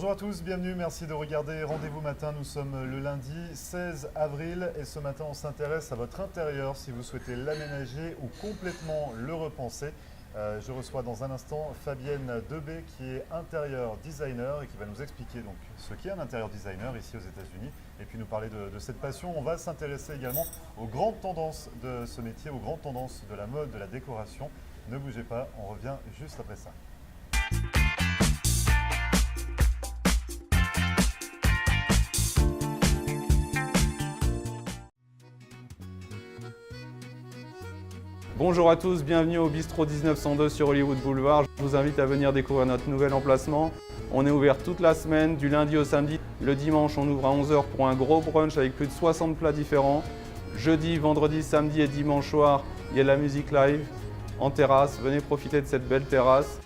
Bonjour à tous, bienvenue, merci de regarder Rendez-vous Matin. Nous sommes le lundi 16 avril et ce matin on s'intéresse à votre intérieur si vous souhaitez l'aménager ou complètement le repenser. Je reçois dans un instant Fabienne Debé qui est intérieur designer et qui va nous expliquer donc ce qu'est un intérieur designer ici aux États-Unis et puis nous parler de cette passion. On va s'intéresser également aux grandes tendances de ce métier, aux grandes tendances de la mode, de la décoration. Ne bougez pas, on revient juste après ça. Bonjour à tous, bienvenue au Bistrot 1902 sur Hollywood Boulevard. Je vous invite à venir découvrir notre nouvel emplacement. On est ouvert toute la semaine, du lundi au samedi. Le dimanche, on ouvre à 11 h pour un gros brunch avec plus de 60 plats différents. Jeudi, vendredi, samedi et dimanche soir, il y a de la musique live en terrasse. Venez profiter de cette belle terrasse.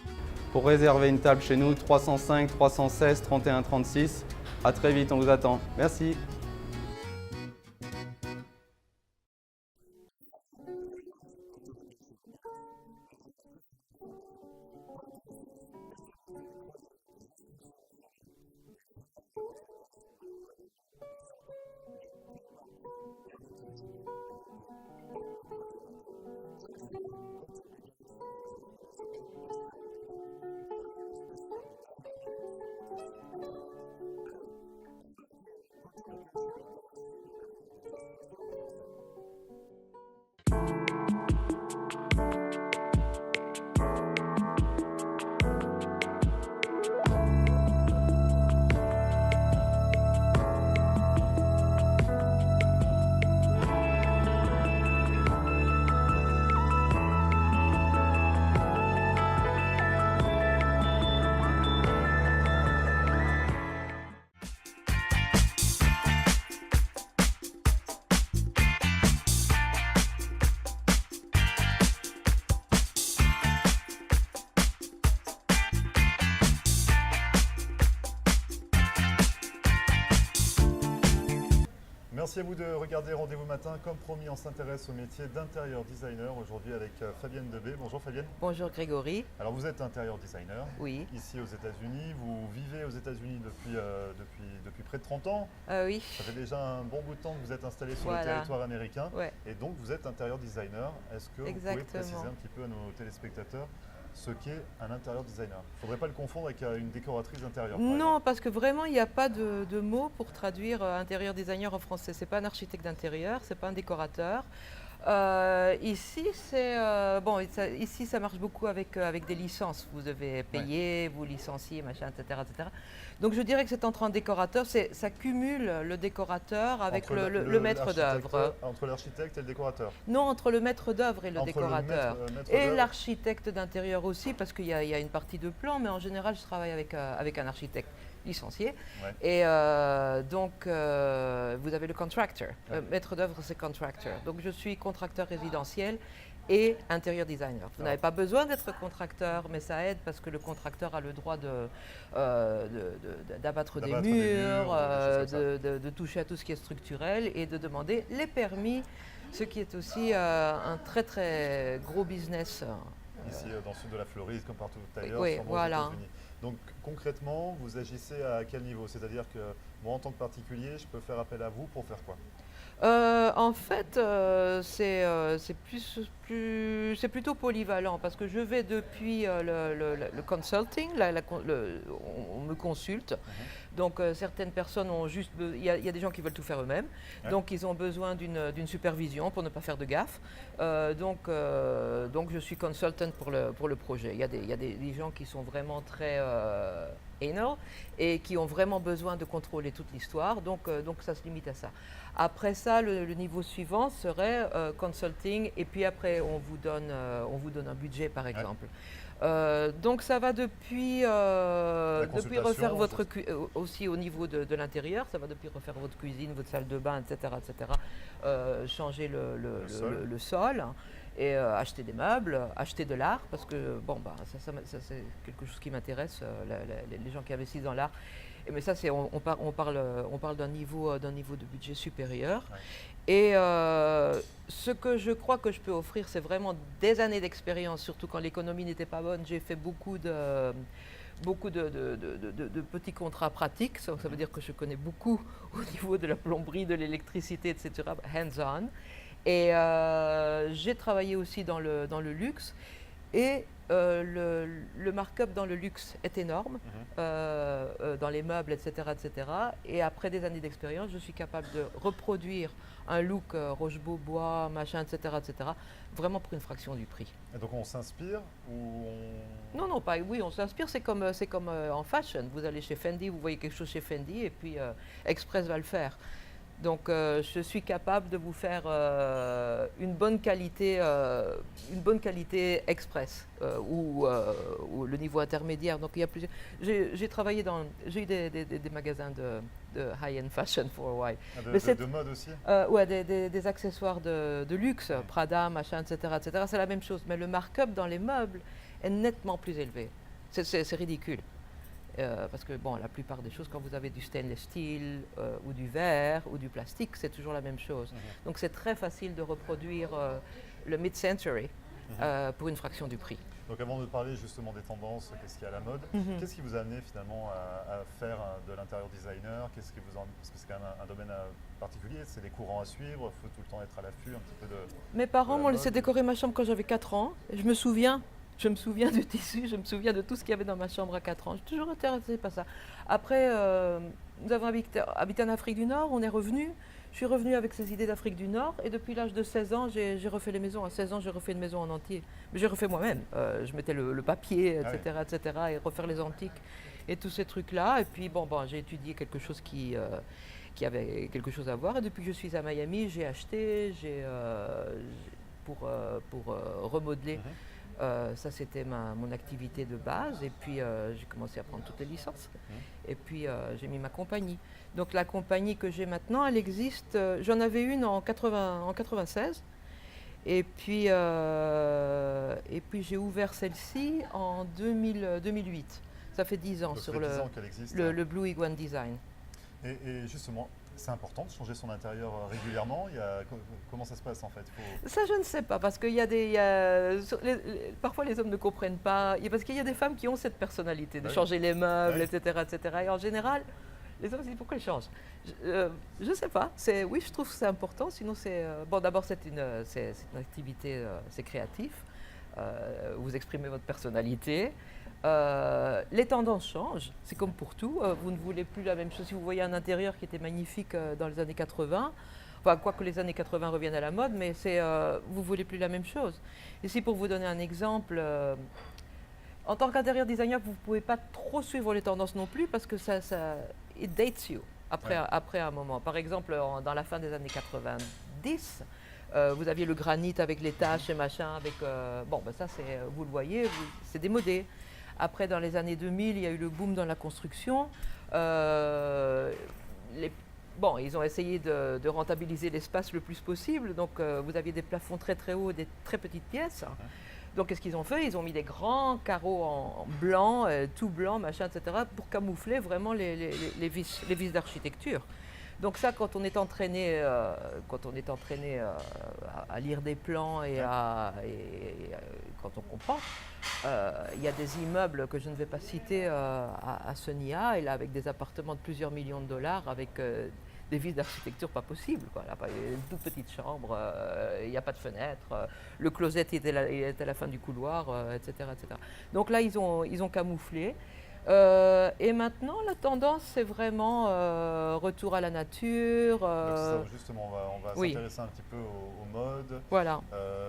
Pour réserver une table chez nous, 305 316 31 36. À très vite, on vous attend. Merci. Merci à vous de regarder Rendez-vous Matin. Comme promis, on s'intéresse au métier d'intérieur designer. Aujourd'hui avec Fabienne Debé. Bonjour Fabienne. Bonjour Grégory. Alors vous êtes intérieur designer. Oui. Ici aux États-Unis. Vous vivez aux États-Unis depuis près de 30 ans. Oui. Ça fait déjà un bon bout de temps que vous êtes installé sur Voilà. le territoire américain. Ouais. Et donc vous êtes intérieur designer. Est-ce que vous pouvez préciser un petit peu à nos téléspectateurs ce qu'est un intérieur designer? Il ne faudrait pas le confondre avec une décoratrice d'intérieur. Non, parce que vraiment, il n'y a pas de mot pour traduire intérieur designer en français. Ce n'est pas un architecte d'intérieur, ce n'est pas un décorateur. Ici, ici, ça marche beaucoup avec des licences. Vous devez payer, vous licencier, machin, etc., etc. Donc, je dirais que c'est entre un décorateur, ça cumule le décorateur avec le maître d'œuvre. Entre l'architecte et le décorateur? Non, entre le maître d'œuvre et le décorateur. Et d'œuvre. L'architecte d'intérieur aussi, parce qu'il y a une partie de plan, mais en général, je travaille avec un architecte licencié. Ouais. Et donc, vous avez le contractor. Ouais. Maître d'œuvre, c'est contractor. Donc, je suis contracteur résidentiel et intérieur designer. Vous n'avez pas besoin d'être contracteur, mais ça aide parce que le contracteur a le droit d'abattre des murs, de toucher à tout ce qui est structurel et de demander les permis, ce qui est aussi un très très gros business. Ici, dans le sud de la Floride, comme partout ailleurs, Oui, sûrement voilà. aux États-Unis. Donc concrètement, vous agissez à quel niveau? C'est-à-dire que moi, en tant que particulier, je peux faire appel à vous pour faire quoi? En fait, c'est plutôt polyvalent parce que je vais depuis le consulting, on me consulte. Donc certaines personnes ont juste, il y a des gens qui veulent tout faire eux-mêmes, donc ils ont besoin d'une supervision pour ne pas faire de gaffe. Donc je suis consultant pour le projet. Il y a des gens qui sont vraiment très anal et qui ont vraiment besoin de contrôler toute l'histoire, donc ça se limite à ça. Après ça, le niveau suivant serait consulting et puis après on vous donne un budget par exemple. Donc ça va depuis refaire votre aussi au niveau de l'intérieur, ça va depuis refaire votre cuisine, votre salle de bain, etc., changer le sol et acheter des meubles, acheter de l'art parce que ça c'est quelque chose qui m'intéresse, les gens qui investissent dans l'art. Mais ça, on parle d'un niveau de budget supérieur. Ouais. Et ce que je crois que je peux offrir, c'est vraiment des années d'expérience, surtout quand l'économie n'était pas bonne. J'ai fait beaucoup de petits contrats pratiques, ça veut dire que je connais beaucoup au niveau de la plomberie, de l'électricité, etc., hands-on. Et j'ai travaillé aussi dans le luxe. Et le markup dans le luxe est énorme, dans les meubles, etc., etc. Et après des années d'expérience, je suis capable de reproduire un look Roche-Beaubois, machin, etc., etc., vraiment pour une fraction du prix. Et donc on s'inspire ou on... Non, pas, oui, on s'inspire, c'est comme en fashion. Vous allez chez Fendi, vous voyez quelque chose chez Fendi, et puis Express va le faire. Donc je suis capable de vous faire une bonne qualité express ou le niveau intermédiaire. Donc il y a plusieurs. J'ai travaillé j'ai eu des magasins de high-end fashion for a while. De mode aussi. Ouais, des accessoires de luxe, Prada, machin, etc., etc. C'est la même chose, mais le markup dans les meubles est nettement plus élevé. C'est ridicule. Parce que bon, la plupart des choses, quand vous avez du stainless steel ou du verre ou du plastique, c'est toujours la même chose. Donc c'est très facile de reproduire le mid-century pour une fraction du prix. Donc avant de parler justement des tendances, qu'est-ce qui est à la mode, qu'est-ce qui vous a amené finalement à faire de l'intérieur designer? Qu'est-ce qui vous en... Parce que c'est quand même un domaine particulier, c'est des courants à suivre, il faut tout le temps être à l'affût un petit peu de... Mes parents m'ont laissé décorer ma chambre quand j'avais 4 ans. Et je me souviens du tissu, je me souviens de tout ce qu'il y avait dans ma chambre à 4 ans. Je suis toujours intéressée par ça. Après, nous avons habité en Afrique du Nord, on est revenu. Je suis revenue avec ces idées d'Afrique du Nord et depuis l'âge de 16 ans, j'ai refait les maisons. À 16 ans, j'ai refait une maison en entier. Mais j'ai refait moi-même. Je mettais le papier, etc., etc., et refaire les antiques et tous ces trucs-là. Et puis, bon, j'ai étudié quelque chose qui avait quelque chose à voir. Et depuis que je suis à Miami, j'ai acheté, pour remodeler. Ça, c'était mon activité de base. Et puis, j'ai commencé à prendre toutes les licences. Et puis, j'ai mis ma compagnie. Donc, la compagnie que j'ai maintenant, elle existe. J'en avais une en 96. Et puis j'ai ouvert celle-ci en 2008. Ça fait 10 ans. Donc, sur le Blue Iguan Design. Et justement, c'est important de changer son intérieur régulièrement. Comment ça se passe en fait? Ça, je ne sais pas, parce qu'il parfois les hommes ne comprennent pas, parce qu'il y a des femmes qui ont cette personnalité de changer les meubles, etc., etc. Et en général, les hommes se disent pourquoi ils changent. Je ne sais pas. Oui, je trouve que c'est important. Sinon, d'abord, c'est une activité, c'est créatif. Vous exprimez votre personnalité. Les tendances changent, c'est comme pour tout. Vous ne voulez plus la même chose. Si vous voyez un intérieur qui était magnifique dans les années 80, enfin, quoique les années 80 reviennent à la mode, mais vous ne voulez plus la même chose. Ici, pour vous donner un exemple, en tant qu'intérieur designer, vous ne pouvez pas trop suivre les tendances non plus parce que it dates you après un moment. Par exemple, dans la fin des années 90, vous aviez le granit avec les taches et machin, ça, vous le voyez, c'est démodé. Après, dans les années 2000, il y a eu le boom dans la construction. Ils ont essayé de rentabiliser l'espace le plus possible. Donc, vous aviez des plafonds très très hauts, des très petites pièces. Donc, qu'est-ce qu'ils ont fait? Ils ont mis des grands carreaux en blanc, tout blanc, machin, etc., pour camoufler vraiment les vices d'architecture. Donc ça, quand on est entraîné, à lire des plans et quand on comprend, il y a des immeubles que je ne vais pas citer à Sonia, et là avec des appartements de plusieurs millions de dollars, avec des vices d'architecture pas possibles. Là, il y a une toute petite chambre, il n'y a pas de fenêtre, le closet était à la fin du couloir, etc., etc. Donc là, ils ont camouflé. Et maintenant, la tendance, c'est vraiment retour à la nature. Justement, on va s'intéresser un petit peu au mode. Voilà.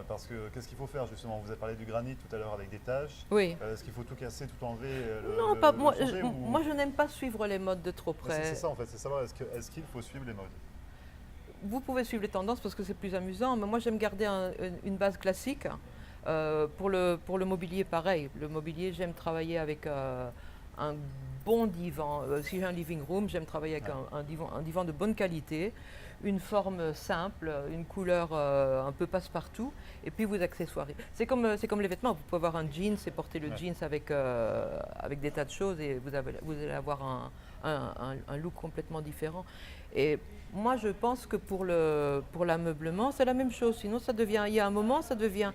Parce que qu'est-ce qu'il faut faire justement? Vous avez parlé du granit tout à l'heure avec des taches. Oui. Est-ce qu'il faut tout casser, tout enlever? Non, pas moi. Moi, je n'aime pas suivre les modes de trop près. C'est ça en fait, c'est savoir est-ce qu'il faut suivre les modes? Vous pouvez suivre les tendances parce que c'est plus amusant, mais moi, j'aime garder une base classique. Pour le mobilier, pareil. Le mobilier, j'aime travailler avec un bon divan. Si j'ai un living room, j'aime travailler avec un divan de bonne qualité, une forme simple, une couleur un peu passe-partout, et puis vous accessoirez. C'est comme les vêtements, vous pouvez avoir un jeans et porter le jeans avec des tas de choses, et vous allez avoir un look complètement différent. Et moi, je pense que pour l'ameublement, c'est la même chose. Sinon, il y a un moment, ça devient...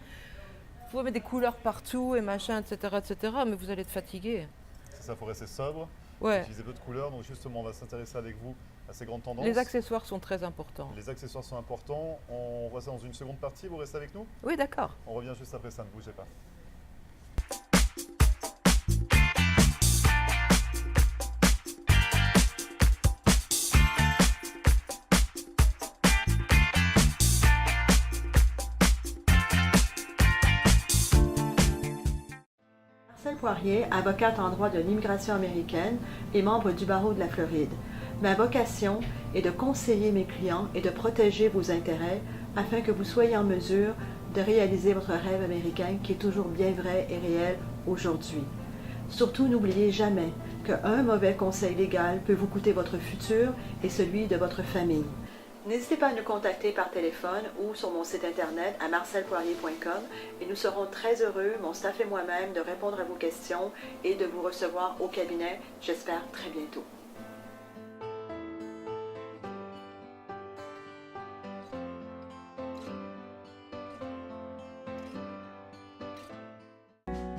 Vous pouvez mettre des couleurs partout et machin, etc., mais vous allez être fatigué. C'est ça, il faut rester sobre, Ouais. utiliser peu de couleurs. Donc justement, on va s'intéresser avec vous à ces grandes tendances. Les accessoires sont très importants. Les accessoires sont importants. On voit ça dans une seconde partie. Vous restez avec nous? Oui, d'accord. On revient juste après ça, ne bougez pas. Marcelle Poirier, avocate en droit de l'immigration américaine et membre du barreau de la Floride. Ma vocation est de conseiller mes clients et de protéger vos intérêts afin que vous soyez en mesure de réaliser votre rêve américain qui est toujours bien vrai et réel aujourd'hui. Surtout, n'oubliez jamais qu'un mauvais conseil légal peut vous coûter votre futur et celui de votre famille. N'hésitez pas à nous contacter par téléphone ou sur mon site internet à marcelpoirier.com et nous serons très heureux, mon staff et moi-même, de répondre à vos questions et de vous recevoir au cabinet, j'espère très bientôt.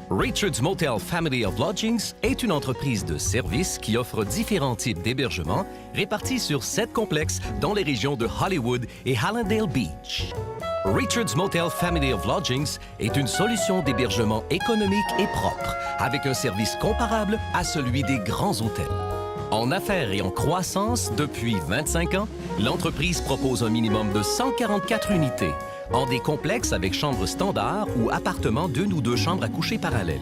Richard's Motel Family of Lodgings est une entreprise de services qui offre différents types d'hébergements répartis sur 7 complexes dans les régions de Hollywood et Hallandale Beach. Richard's Motel Family of Lodgings est une solution d'hébergement économique et propre, avec un service comparable à celui des grands hôtels. En affaires et en croissance depuis 25 ans, l'entreprise propose un minimum de 144 unités, en des complexes avec chambres standards ou appartements d'une ou deux chambres à coucher parallèles.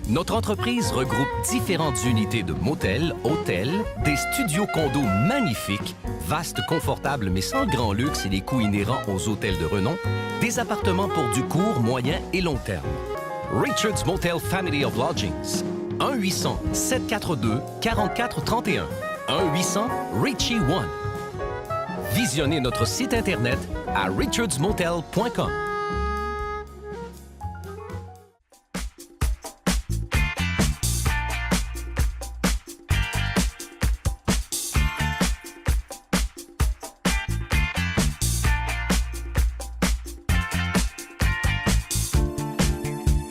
Notre entreprise regroupe différentes unités de motels, hôtels, des studios condos magnifiques, vastes, confortables mais sans le grand luxe et les coûts inhérents aux hôtels de renom, des appartements pour du court, moyen et long terme. Richard's Motel Family of Lodgings. 1-800-742-4431. 1-800-RICHIE-1. Visionnez notre site Internet à richardsmotel.com.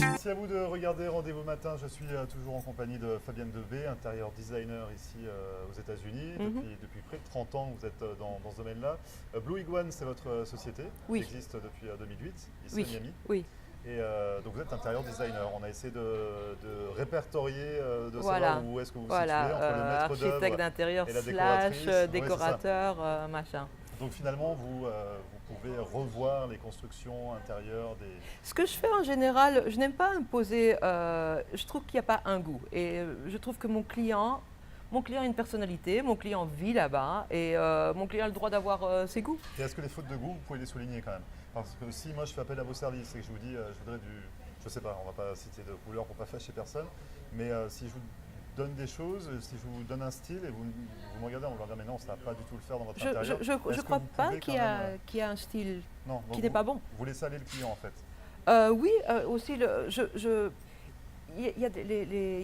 Merci à vous de regarder Rendez-vous Matin. Je suis toujours en compagnie de Fabienne Devé, intérieur designer ici aux États-Unis. Depuis près de 30 ans, vous êtes dans ce domaine-là. Blue Iguane, c'est votre société Oui. qui existe depuis 2008, ici Oui. à Miami. Oui. Et donc vous êtes intérieur designer. On a essayé de répertorier, de Voilà. savoir où est-ce que vous vous Voilà, situez entre le maître architecte d'œuvre d'intérieur et la slash décoratrice. Ouais, c'est ça. décorateur, machin. Donc finalement, vous pouvez revoir les constructions intérieures des... Ce que je fais en général, je n'aime pas imposer, je trouve qu'il n'y a pas un goût. Et je trouve que mon client a une personnalité, mon client vit là-bas et mon client a le droit d'avoir ses goûts. Et est-ce que les fautes de goût, vous pouvez les souligner quand même? Parce que si moi je fais appel à vos services et que je vous dis, je voudrais je sais pas, on va pas citer de couleur pour pas fâcher personne, mais si je vous donne des choses, si je vous donne un style et vous me regardez, on va dire mais non, ça va pas du tout le faire dans votre intérieur. Je ne crois pas qu'il y a un style qui n'est pas bon. Vous laissez aller le client en fait. Oui, aussi, il y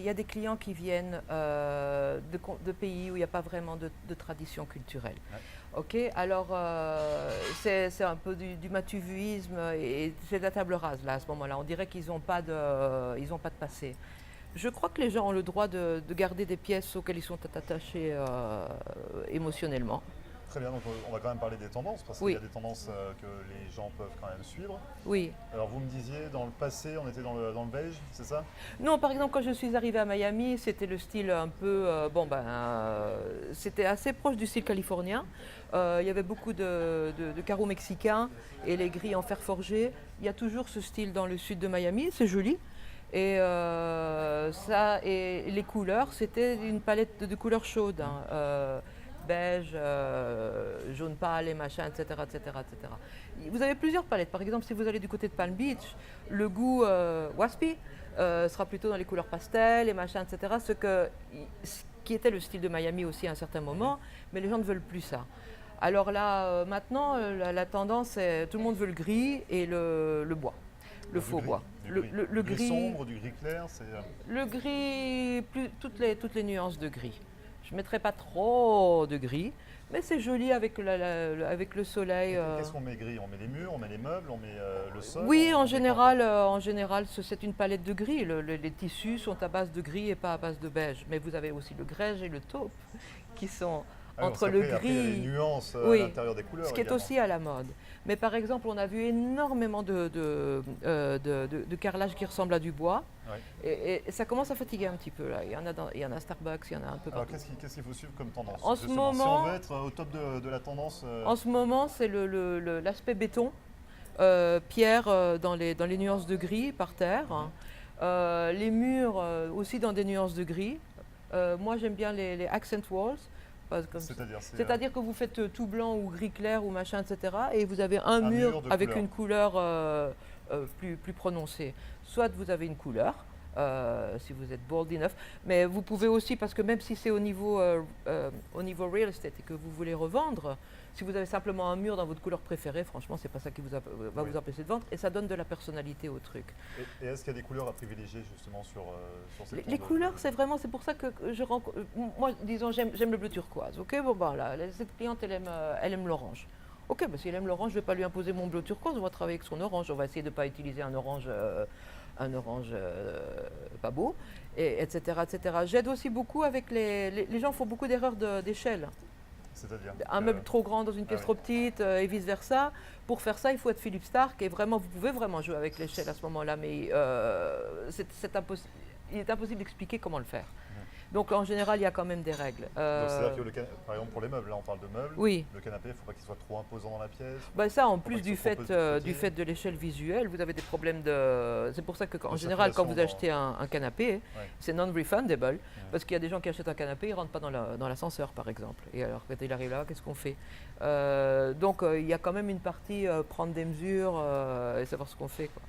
a des clients qui viennent de pays où il n'y a pas vraiment de tradition culturelle. Ouais. Ok, alors c'est un peu du matuvuisme et c'est de la table rase là à ce moment-là. On dirait qu'ils n'ont pas de passé. Je crois que les gens ont le droit de garder des pièces auxquelles ils sont attachés émotionnellement. Très bien, donc on va quand même parler des tendances, parce qu'il y a des tendances que les gens peuvent quand même suivre. Oui. Alors vous me disiez, dans le passé, on était dans le beige, c'est ça? Non, par exemple, quand je suis arrivée à Miami, c'était le style un peu... c'était assez proche du style californien. Il y avait beaucoup de carreaux mexicains et les grilles en fer forgé. Il y a toujours ce style dans le sud de Miami, c'est joli. Et les couleurs, c'était une palette de couleurs chaudes. Beige, jaune pâle et machin, etc., etc., etc. Vous avez plusieurs palettes. Par exemple, si vous allez du côté de Palm Beach, le goût waspy sera plutôt dans les couleurs pastel et machin, etc. Ce qui était le style de Miami aussi à un certain moment, mais les gens ne veulent plus ça. Alors là, maintenant, la tendance, c'est tout le monde veut le gris et le bois, le faux bois. Le gris sombre, du gris clair, c'est... Le gris, toutes les nuances de gris. Je ne mettrais pas trop de gris, mais c'est joli avec, avec le soleil. Qu'est-ce qu'on met gris? On met les murs, on met les meubles, on met le sol? Oui, en général, c'est une palette de gris. Les tissus sont à base de gris et pas à base de beige. Mais vous avez aussi le grège et le taupe qui sont entre le après, il y a les gris. nuances à Oui, l'intérieur des couleurs. ce qui est aussi à la mode. Mais par exemple, on a vu énormément de carrelage qui ressemble à du bois. Ouais. Et ça commence à fatiguer un petit peu là. Il y en a à Starbucks, il y en a un peu Alors partout. qu'est-ce qu'il faut suivre comme tendance? En ce Justement, si moment- on veut être au top de la tendance, En ce moment, c'est l'aspect béton, pierre dans les nuances de gris par terre. Les murs aussi dans des nuances de gris. Moi, j'aime bien les accent walls. C'est-à-dire que vous faites tout blanc ou gris clair ou machin, etc. Et vous avez un mur de avec couleur. une couleur plus prononcée. Soit vous avez une couleur, si vous êtes bold enough, mais vous pouvez aussi, parce que même si c'est au niveau real estate et que vous voulez revendre, si vous avez simplement un mur dans votre couleur préférée, franchement, c'est pas ça qui va vous empêcher de vendre, et ça donne de la personnalité au truc. Et est-ce qu'il y a des couleurs à privilégier justement sur ces tons Les de- couleurs, c'est pour ça que je rencontre. Moi, disons, j'aime le bleu turquoise. Ok, bon, ben là, cette cliente, elle aime l'orange. Ok, ben, si elle aime l'orange, je ne vais pas lui imposer mon bleu turquoise, on va travailler avec son orange. On va essayer de ne pas utiliser un orange pas beau, etc., etc. J'aide aussi beaucoup avec les gens font beaucoup d'erreurs d'échelle. C'est-à-dire Un meuble trop grand dans une pièce trop petite et vice-versa. Pour faire ça, il faut être Philippe Stark et vraiment, vous pouvez vraiment jouer avec l'échelle à ce moment-là, mais il est impossible d'expliquer comment le faire. Donc en général, il y a quand même des règles. Donc c'est-à-dire que par exemple pour les meubles, là on parle de meubles, Oui. le canapé, il ne faut pas qu'il soit trop imposant dans la pièce. Bah ça, en Faut pas plus qu'il du soit fait, trop petit. du fait de l'échelle visuelle, vous avez des problèmes de... C'est pour ça qu'en général, quand vous circulation achetez un canapé, c'est non-refundable, parce qu'il y a des gens qui achètent un canapé, ils ne rentrent pas dans l'ascenseur, par exemple. Et alors, quand il arrive là, qu'est-ce qu'on fait? Donc, il y a quand même une partie prendre des mesures et savoir ce qu'on fait, quoi.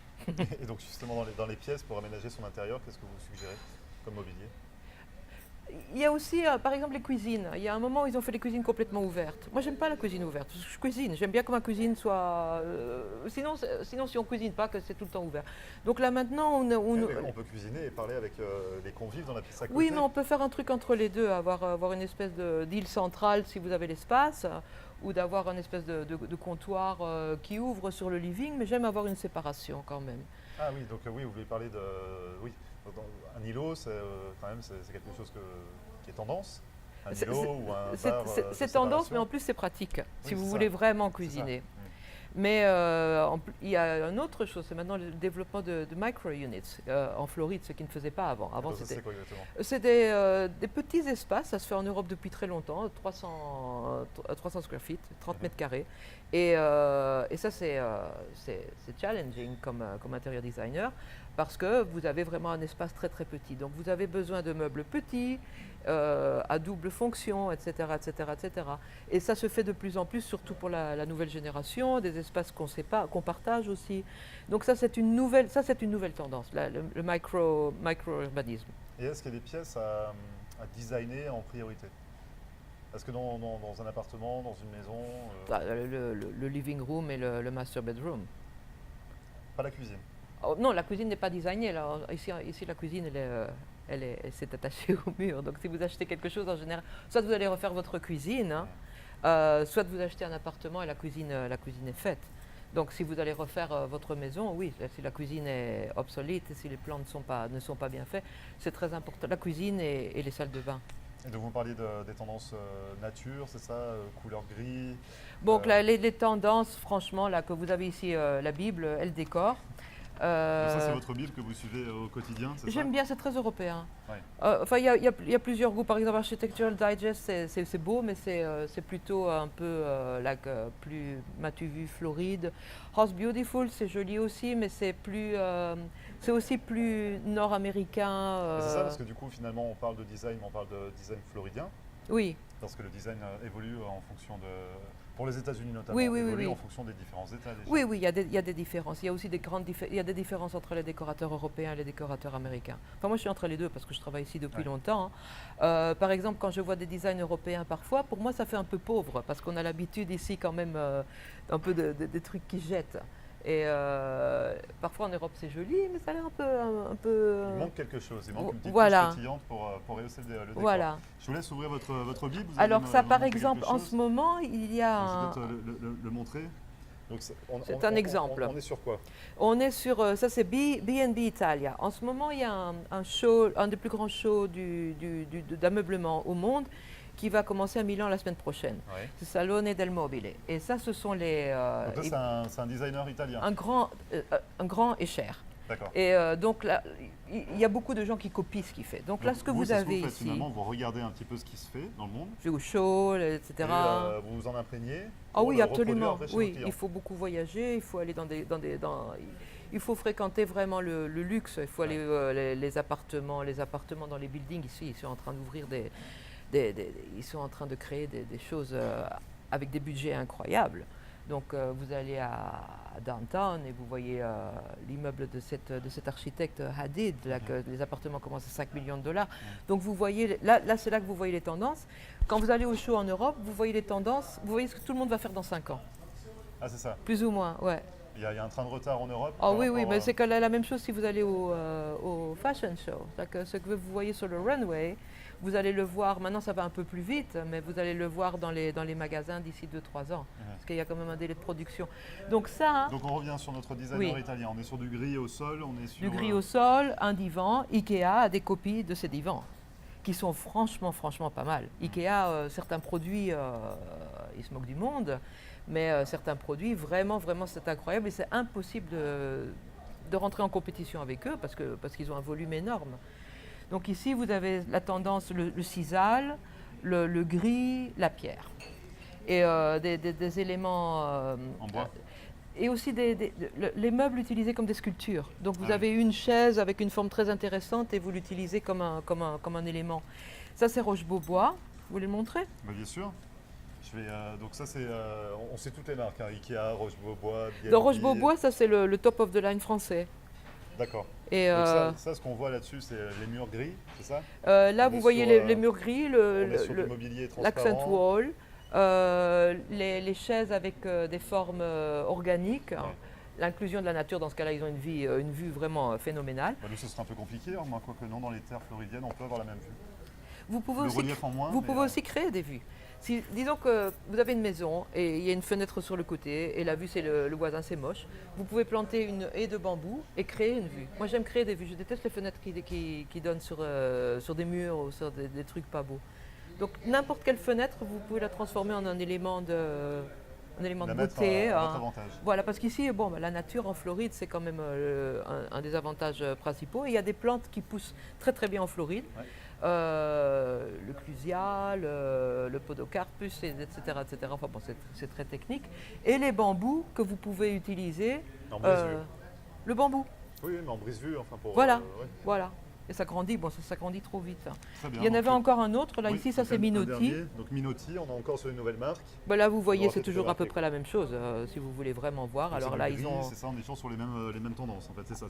Et donc justement dans les pièces, pour aménager son intérieur, qu'est-ce que vous suggérez comme mobilier? Il y a aussi, par exemple, les cuisines. Il y a un moment où ils ont fait les cuisines complètement ouvertes. Moi, j'aime pas la cuisine ouverte. Je cuisine. J'aime bien que ma cuisine soit. Sinon, si on cuisine pas, que c'est tout le temps ouvert. Donc là, maintenant, On peut cuisiner et parler avec les convives dans la pièce à côté. oui, mais on peut faire un truc entre les deux, avoir une espèce d'île centrale si vous avez l'espace, ou d'avoir une espèce de comptoir qui ouvre sur le living. Mais j'aime avoir une séparation quand même. Ah oui, donc oui, vous voulez parler de... Oui, un îlot, c'est quand même c'est quelque chose qui est tendance. Un îlot ou un bar de C'est tendance, séparation. mais en plus c'est pratique, si c'est vous ça. voulez vraiment C'est cuisiner. ça. Mais il y a une autre chose, c'est maintenant le développement de micro-units en Floride, ce qui ne faisait pas avant. Avant, Ça, c'est quoi exactement? c'est des petits espaces, ça se fait en Europe depuis très longtemps, 300 square feet, 30 mètres carrés. Et ça, c'est challenging comme intérieur designer, parce que vous avez vraiment un espace très très petit. Donc vous avez besoin de meubles petits, à double fonction, etc., etc., etc. Et ça se fait de plus en plus, surtout pour la nouvelle génération, des espaces qu'on partage aussi. Donc ça, c'est une nouvelle tendance, le micro-urbanisme. Et est-ce qu'il y a des pièces à designer en priorité? Est-ce que dans un appartement, dans une maison, Le living room et le master bedroom. pas la cuisine? Oh, non, la cuisine n'est pas designée. Là. Ici, la cuisine, elle s'est attachée au mur. Donc, si vous achetez quelque chose, en général, soit vous allez refaire votre cuisine, soit vous achetez un appartement et la cuisine est faite. Donc, si vous allez refaire votre maison, oui, si la cuisine est obsolète, si les plans ne sont pas bien faits, c'est très important. La cuisine et les salles de bain. Et donc vous parliez des tendances nature, c'est ça, couleur gris? Donc, les tendances, franchement, là, que vous avez ici, la Bible, elle décore. Donc ça, c'est votre Bible que vous suivez au quotidien, c'est ça? J'aime bien, c'est très européen. Ouais. Enfin, il y a plusieurs goûts. Par exemple, Architectural Digest, c'est beau, mais c'est plutôt un peu plus, m'as-tu vu, Floride. House Beautiful, c'est joli aussi, mais c'est aussi plus nord-américain. C'est ça, parce que du coup, finalement, on parle de design, mais on parle de design floridien, Oui. parce que le design évolue en fonction Pour les États-Unis notamment, Oui, oui, évolue oui. en fonction des différents États déjà. Oui, oui, il y a des différences. Il y a aussi il y a des différences entre les décorateurs européens et les décorateurs américains. Enfin, moi, je suis entre les deux parce que je travaille ici depuis longtemps. Hein. Par exemple, quand je vois des designs européens parfois, pour moi, ça fait un peu pauvre parce qu'on a l'habitude ici quand même un peu des trucs qui jettent. Et parfois en Europe c'est joli, mais ça a l'air un peu. Il manque quelque chose, il manque une petite Voilà. touche pétillante pour rehausser le décor. Voilà. Je vous laisse ouvrir votre Bible. Vous Alors allez ça, me par montrer exemple, quelque en chose. ce moment, il y a Je un, vais peut-être le montrer. Donc, C'est un exemple. On est sur quoi? on est sur, ça c'est B&B Italia. En ce moment, il y a un show, un des plus grands shows d'ameublement au monde qui va commencer à Milan la semaine prochaine. Ouais. C'est Salone del Mobile. Et ça, ce sont les... Donc là, c'est un designer italien. un grand et cher. D'accord. Et donc là, il y a beaucoup de gens qui copient ce qu'il fait. Donc là, ce que vous c'est avez faites, ici, finalement, vous regardez un petit peu ce qui se fait dans le monde. je vais au show, etc. Et, vous vous en imprégnez. Ah pour oui, le reproduire absolument. après chez Oui, vos clients. il faut beaucoup voyager, il faut aller il faut fréquenter vraiment le luxe. Il faut aller les appartements dans les buildings ici. Ils sont en train d'ouvrir ils sont en train de créer des choses avec des budgets incroyables. Donc vous allez à Downtown et vous voyez l'immeuble de cet architecte Hadid, là, que les appartements commencent à 5 millions de dollars. Donc vous voyez, là c'est là que vous voyez les tendances. Quand vous allez au show en Europe, vous voyez les tendances, vous voyez ce que tout le monde va faire dans 5 ans. Ah, c'est ça. Plus ou moins, ouais. Il y a un train de retard en Europe. Ah par oui, rapport, mais c'est la même chose si vous allez au fashion show. C'est-à-dire que ce que vous voyez sur le runway, vous allez le voir, maintenant ça va un peu plus vite, mais vous allez le voir dans les magasins d'ici 2-3 ans. Parce qu'il y a quand même un délai de production. Donc ça, hein, Donc on revient sur notre designer Oui. italien. On est sur du gris au sol, on est sur du gris au sol, un divan, Ikea a des copies de ces divans qui sont franchement pas mal. Ikea, certains produits, ils se moquent du monde, mais certains produits, vraiment, c'est incroyable et c'est impossible de rentrer en compétition avec eux parce qu'ils ont un volume énorme. Donc ici, vous avez la tendance, le sisal, le gris, la pierre. Et des éléments... en bois. et aussi les meubles utilisés comme des sculptures. Donc vous Ah avez une chaise avec une forme très intéressante et vous l'utilisez comme un élément. Ça, c'est Roche-Beaubois. Vous voulez le montrer? Bah, bien sûr. Donc ça, c'est, on sait toutes les marques, hein, Ikea, Roche-Beaubois, B&B. Dans Roche-Beaubois, ça, c'est le top of the line français. D'accord. Et Donc ça, ce qu'on voit là-dessus, c'est les murs gris, c'est ça? là, on vous est voyez sur, les murs gris, On est sur du mobilier l'accent transparent. wall, les chaises avec des formes organiques. Hein. L'inclusion de la nature, dans ce cas-là, ils ont une vue vraiment phénoménale. Bah, nous, ce sera un peu compliqué, hein, moi, quoique non, dans les terres floridiennes, on peut avoir la même vue. Vous pouvez Le aussi, relief en moins, vous mais, pouvez aussi créer des vues. Disons que vous avez une maison et il y a une fenêtre sur le côté et la vue c'est le voisin, c'est moche. Vous pouvez planter une haie de bambou et créer une vue. Moi j'aime créer des vues, je déteste les fenêtres qui donnent sur des murs ou sur des trucs pas beaux. Donc n'importe quelle fenêtre, vous pouvez la transformer en un élément de la mettre beauté. à votre avantage. Voilà, parce qu'ici, bon, la nature en Floride, c'est quand même un des avantages principaux. Et il y a des plantes qui poussent très bien en Floride. Ouais. Le clusia, le podocarpus, etc. Enfin bon, c'est très technique. Et les bambous que vous pouvez utiliser. En brise-vue. Le bambou, Oui, mais en brise-vue, enfin pour... Voilà. ouais. voilà. Et ça grandit, bon, ça grandit trop vite. Hein. Très bien. Il y en avait donc, encore un autre, là, oui, ici, ça donc c'est un Minotti. dernier. Donc Minotti, on a encore sur une nouvelle marque. Ben là, vous voyez, aura c'est peut-être toujours fait à peu rappeler. près la même chose, si vous voulez vraiment voir. Donc, Alors c'est là, le ils gris, ont... C'est ça, on est toujours sur les mêmes tendances, en fait, c'est ça.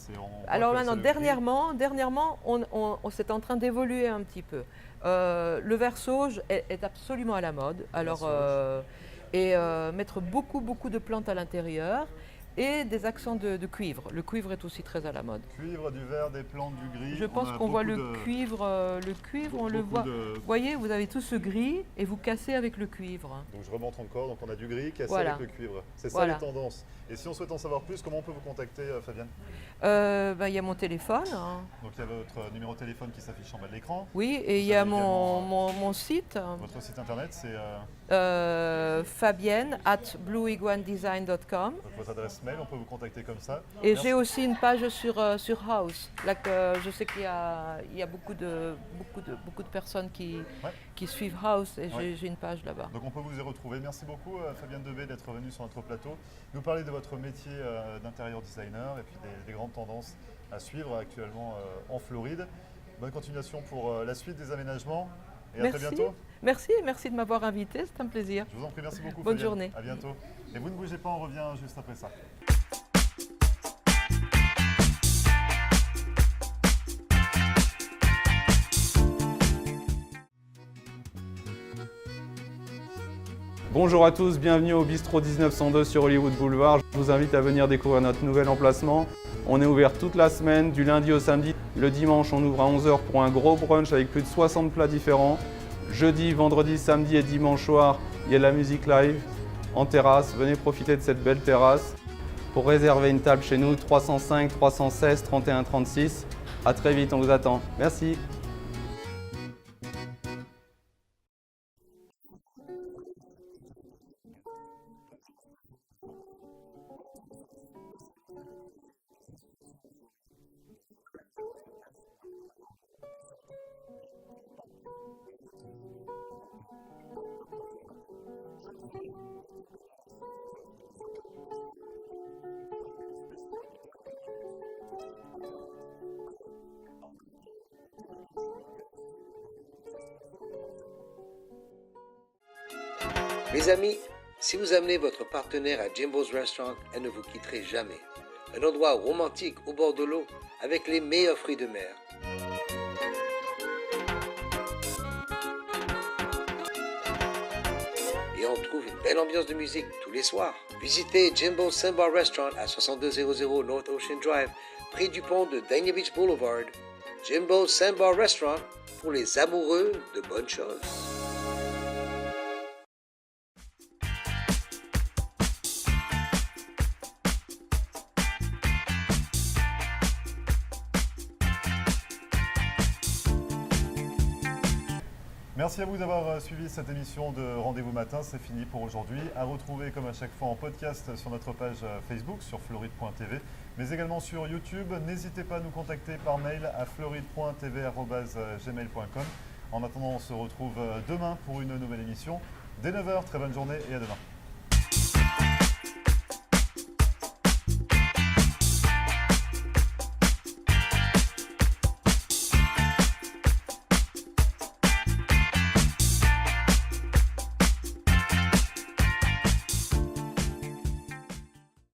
Alors là, maintenant, dernièrement, on s'est en train d'évoluer un petit peu. Le vert sauge est absolument à la mode. Alors, mettre beaucoup de plantes à l'intérieur et des accents de cuivre. Le cuivre est aussi très à la mode. Cuivre, du vert, des plantes, du gris. Je pense qu'on voit le cuivre, on le voit. Vous voyez, vous avez tout ce gris et vous cassez avec le cuivre. Donc je remonte encore, donc on a du gris cassé Voilà. avec le cuivre. C'est ça Voilà. les tendances. Et si on souhaite en savoir plus, comment on peut vous contacter, Fabienne? Il y a mon téléphone. Hein. Donc il y a votre numéro de téléphone qui s'affiche en bas de l'écran. Oui, et il y a mon site. Votre site internet, c'est Fabienne@blueiguandesign.com. donc votre adresse mail, on peut vous contacter comme ça. Et Merci. j'ai aussi une page sur House. Là que je sais qu'il y a beaucoup de personnes qui suivent House et Ouais. j'ai une page là-bas. Donc on peut vous y retrouver. Merci beaucoup Fabienne Debé d'être venue sur notre plateau, nous parler de votre métier d'intérieur designer et puis des grandes tendances à suivre actuellement en Floride. Bonne continuation pour la suite des aménagements. et à très bientôt. Merci de m'avoir invité, c'est un plaisir. Je vous en prie, merci beaucoup. Bonne Fabienne. journée. À bientôt. Et vous ne bougez pas, on revient juste après ça. Bonjour à tous, bienvenue au Bistrot 1902 sur Hollywood Boulevard. Je vous invite à venir découvrir notre nouvel emplacement. On est ouvert toute la semaine, du lundi au samedi. Le dimanche, on ouvre à 11 h pour un gros brunch avec plus de 60 plats différents. Jeudi, vendredi, samedi et dimanche soir, il y a de la musique live en terrasse. Venez profiter de cette belle terrasse. Pour réserver une table chez nous, 305 316 31 36. À très vite, on vous attend. Merci. Mes amis, si vous amenez votre partenaire à Jimbo's Restaurant, elle ne vous quitterait jamais. Un endroit romantique au bord de l'eau avec les meilleurs fruits de mer. Et on trouve une belle ambiance de musique tous les soirs. Visitez Jimbo's Sandbar Restaurant à 6200 North Ocean Drive, près du pont de Dania Beach Boulevard. Jimbo's Sandbar Restaurant pour les amoureux de bonnes choses. Merci à vous d'avoir suivi cette émission de Rendez-vous Matin. C'est fini pour aujourd'hui. À retrouver comme à chaque fois en podcast sur notre page Facebook sur floride.tv, mais également sur YouTube. N'hésitez pas à nous contacter par mail à floride.tv@gmail.com. En attendant, on se retrouve demain pour une nouvelle émission. Dès 9 h, très bonne journée et à demain.